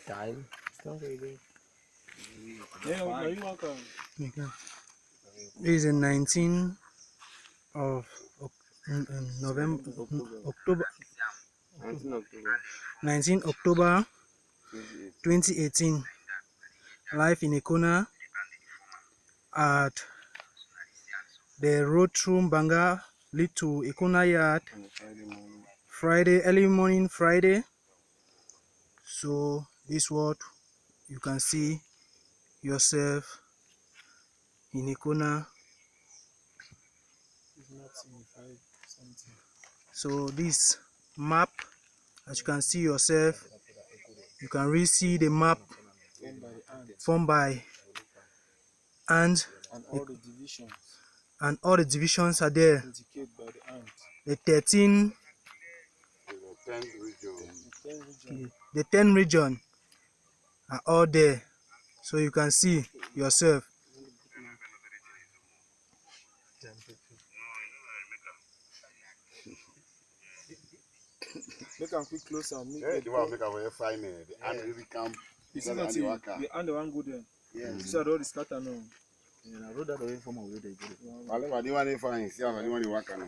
Time. It's not really. This is the 19th of November, October. 19 October 2018. Live in Ikona at the road through Banga lead to Ikona Yard. Friday, early morning Friday. So this is what you can see yourself in Ikona. So this map, as you can see yourself, you can really see the map formed by ants, and all the divisions are there. The 13 the 10 region are all there, so you can see yourself. Make them quick close and make the one make our fine. The ant really come. You see that the ant the one go there. You see that all the scatter now. I wrote that away from over there. Whatever the one fine. See how the one work now.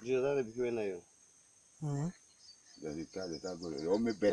Do you know that before now? The tag go. You me bet.